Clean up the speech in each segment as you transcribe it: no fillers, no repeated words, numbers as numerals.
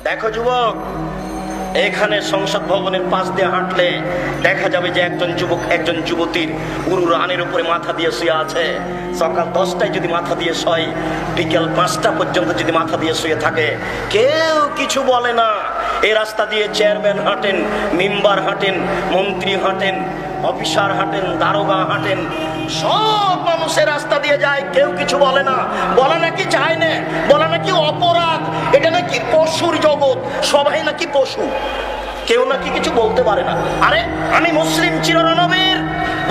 দেখো যুবক, এখানে সংসদ ভবনের পাশ দিয়ে হাঁটলে দেখা যাবে যে একজন যুবক একজন যুবতীর উরু রানের উপরে মাথা দিয়ে শুয়ে আছে। সকাল 10টায় যদি মাথা দিয়ে শয়, বিকেল 5টা পর্যন্ত যদি মাথা দিয়ে শুয়ে থাকে, কেউ কিছু বলে না। এই রাস্তা দিয়ে চেয়ারম্যান হাঁটেন, মেম্বার হাঁটেন, মন্ত্রী হাঁটেন, অফিসার হাঁটেন, দারোগা হাঁটেন, সব মানুষের রাস্তা দিয়ে যায়, কেউ কিছু বলে না। বলা নাকি চায় না, বলা নাকি অপরাধ, এটা নাকি পশুর জগৎ, সবাই নাকি পশু, কেউ নাকি কিছু বলতে পারে না। আরে আমি মুসলিম চিরনবীর,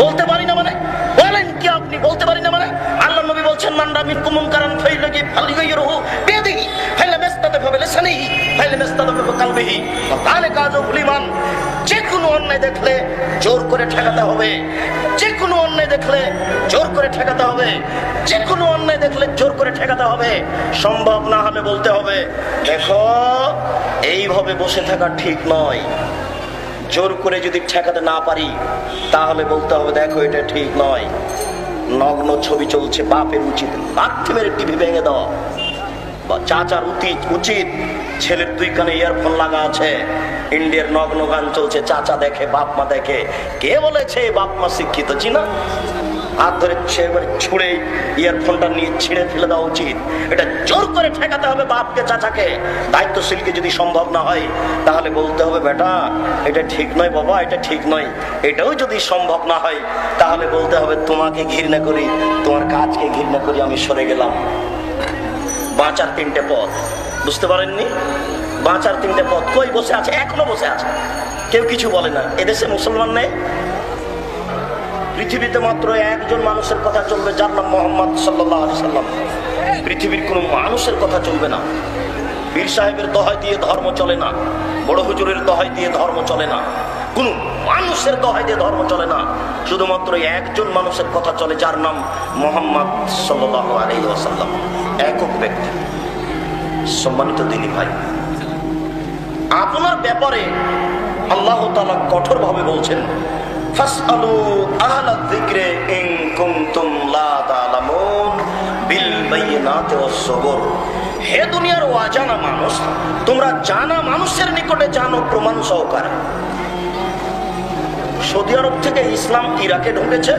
বলতে পারি না মানে? বলেন কি আপনি বলতে পারি না মানে? আল্লাহ নবী বলছেন, মান রামিন কুমুন কারান ফাইলাগি ফালিগাইরহু বিয়াদিহি ফাইলা মাস্তাদাফা বিলিসানিহি ফাইলা মাস্তাদাফা বিকালবিহি তাহলে কাজু ফুলিমান। যে কোনো অন্যায় দেখলে জোর করে ঠেকাতে হবে, যে কোনো অন্যায় দেখলে জোর করে ঠেকাতে হবে, যে কোনো অন্যায় দেখলে জোর করে ঠেকাতে হবে। সম্ভব না হলে বলতে হবে, দেখো এইভাবে বসে থাকা ঠিক নয়। জোর করে যদি ঠেকাতে না পারি তাহলে বলতে হবে, দেখো এটা ঠিক নয়। নগ্ন ছবি চলছে, বাপের উচিত লাথি মেরে টিভি ভেঙে দাও। বা চাচার উচিত ছেলের 2 কানে ইয়ারফোন লাগা আছে, ইন্ডিয়ার নগ্ন গান চলছে, চাচা দেখে, বাপ মা দেখে, কে বলেছে বাপ মা শিক্ষিত? চিনা? হাত ধরে সেবারে ছুঁড়ে ইয়ারফোনটা নিয়ে ছিঁড়ে ফেলে দেওয়া উচিত। এটা জোর করে ঠেকাতে হবে বাপকে, চাচাকে, দায়িত্বশীলকে। যদি সম্ভব না হয় তাহলে বলতে হবে, বেটা এটা ঠিক নয়, বাবা এটা ঠিক নয়। এটাও যদি সম্ভব না হয় তাহলে বলতে হবে, তোমাকে ঘৃণা করি, তোমার কাজকে ঘৃণা করি, আমি সরে গেলাম। বাঁচার 3টে পথ, বুঝতে পারেননি? বাঁচার 3টে পথ। কই বসে আছে? এখনো বসে আছে, কেউ কিছু বলে না। এদেশে মুসলমান নেই। পৃথিবীতে মাত্র একজন মানুষের কথা চলবে, যার নাম মোহাম্মদ সাল্লাল্লাহু আলাইহি সাল্লাম। পৃথিবীর কোনো মানুষের কথা চলবে না। পীর সাহেবের দোহাই দিয়ে ধর্ম চলে না, বড় হুজুরের দোহাই দিয়ে ধর্ম চলে না, কোন মানুষের দোহাই দিয়ে ধর্ম চলে না। শুধুমাত্র একজন মানুষের কথা চলে, যার নাম মোহাম্মদ সাল্লাল্লাহু আলাইহি ওয়াসাল্লাম, একক ব্যক্তি। সম্মানিত দিনী ভাই, আপনার ব্যাপারে আল্লাহ তাআলা কঠোরভাবে বলছেন, ফাসআলু আহলা যিকরি ইন কুনতুম লা তা'লামুন বিল বাইয়িনাতি ওয়াস সুবুর। হে দুনিয়ার অজানা মানুষ, তোমরা জানা মানুষের নিকটে জানো প্রমাণ সহকারে। সৌদি আরব থেকে ইসলাম ইরাকে ঢুকেছে,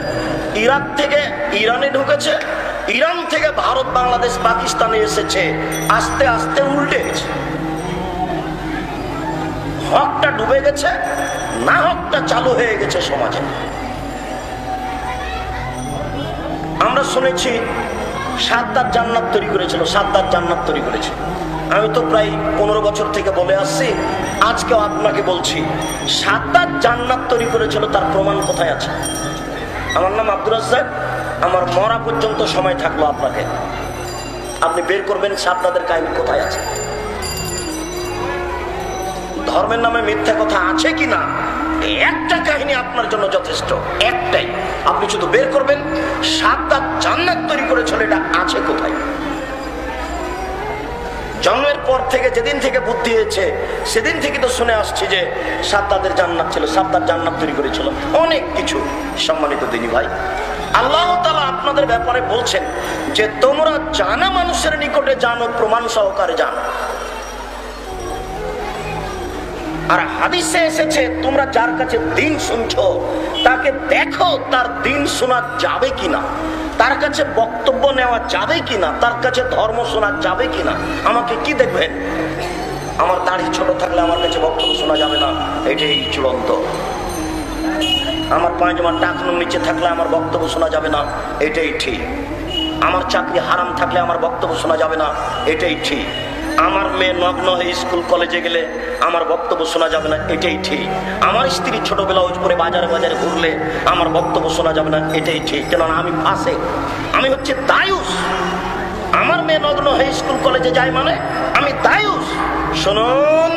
ইরাক থেকে ইরানে ঢুকেছে, ইরান থেকে ভারত, বাংলাদেশ, পাকিস্তানে এসেছে। আস্তে আস্তে উল্টে গেছে, হকটা ডুবে গেছে, না হকটা চালু হয়ে গেছে সমাজে। আমরা শুনেছি সাদ্দাত জান্নাত তৈরি করেছিল, সাদ্দাত জান্নাত তৈরি করেছিল। আমি তো প্রায় 15 বছর থেকে বলে আসছি, আজকেও আপনাকে বলছি, সাদ্দাত জান্নাত তৈরি করেছিল, তার প্রমাণ কোথায় আছে? আমার নাম আব্দুর রাজ্জাক, আমার মরা পর্যন্ত সময় থাকলো আপনাকে, আপনি বের করবেন সাদ্দাতের কাহিনী কোথায় আছে। ধর্মের নামে মিথ্যা কথা আছে কিনা, একটা কাহিনী আপনার জন্য যথেষ্ট, একটাই। আপনি শুধু বের করবেন সাদ্দাত জান্নাত তৈরি করেছিল, এটা আছে কোথায়। জন্মের পর থেকে, যেদিন থেকে বুদ্ধি হয়েছে সেদিন থেকে তো শুনে আসছি যে সাদ্দাতের জান্নাত ছিল, সাদ্দাত জান্নাত তৈরি করেছিল, অনেক কিছু। সম্মানিত দিনী ভাই, আল্লাহ তাআলা আপনাদের ব্যাপারে বলছেন যে তোমরা জানা মানুষের নিকটে জানো, প্রমাণ সহকারে জানো। আর হাদিসে এসেছে, তোমরা যার কাছে দিন শুনছো তাকে দেখো তার দিন শোনা যাবে কিনা, তার কাছে বক্তব্য নেওয়া যাবে কিনা, তার কাছে ধর্ম শোনা যাবে কিনা। আমাকে কি দেখবেন? আমার দাড়ি ছোট থাকলে আমার কাছে বক্তব্য শোনা যাবে না, এটাই চূড়ান্ত। আমার পায়জামার টাকনুর নিচে থাকলে আমার বক্তব্য শোনা যাবে না, এটাই ঠিক। আমার চাকরি হারাম থাকলে আমার বক্তব্য শোনা যাবে না, এটাই ঠিক। আমার মেয়ে নগ্ন হয়ে স্কুল কলেজে গেলে আমার বক্তব্য শোনা যাবে না, এটাই ঠিক। আমার স্ত্রী ছোটবেলা ওই করে বাজারে বাজারে ঘুরলে আমার বক্তব্য শোনা যাবে না, এটাই ঠিক। কেননা আমি ফাসে, আমি হচ্ছে দায়ুস। আমার মেয়ে নগ্ন হয়ে স্কুল কলেজে যায় মানে আমি দায়ুস। শুনুন,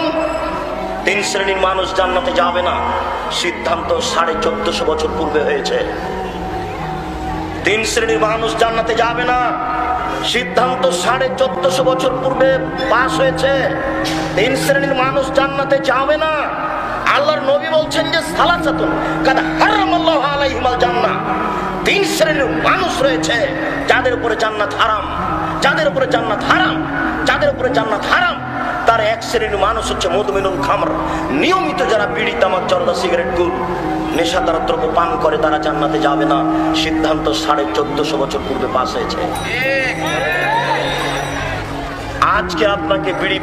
3 শ্রেণীর মানুষ জান্নাতে যাবে না, সিদ্ধান্ত 1450 বছর পূর্বে হয়েছে। 3 শ্রেণীর মানুষ জান্নাতে যাবে না, সিদ্ধান্ত 1450 বছর পূর্বে পাস হয়েছে। 3 শ্রেণীর মানুষ জান্নাতে যাবে না। আল্লাহর নবী বলছেন যে সালাসাতুন কাদ হারামাল্লাহু আলাইহিমাল জান্নাহ। 3 শ্রেণীর মানুষ রয়েছে যাদের উপরে জান্নাত হারাম, যাদের উপরে জান্নাত হারাম, যাদের উপরে জান্নাত হারাম। তার এক শ্রেণীর মানুষ হচ্ছে মধুমিনুল খামর। নিয়মিত যারা বিড়ি, তামাক, জর্দা, সিগারেট, গুল, নেশাদার দ্রব্য পান করে তারা জান্নাতে যাবে না। সিদ্ধান্ত 1450 বছর পূর্বে পাস হয়েছে। আজকে আপনাকে বিড়ি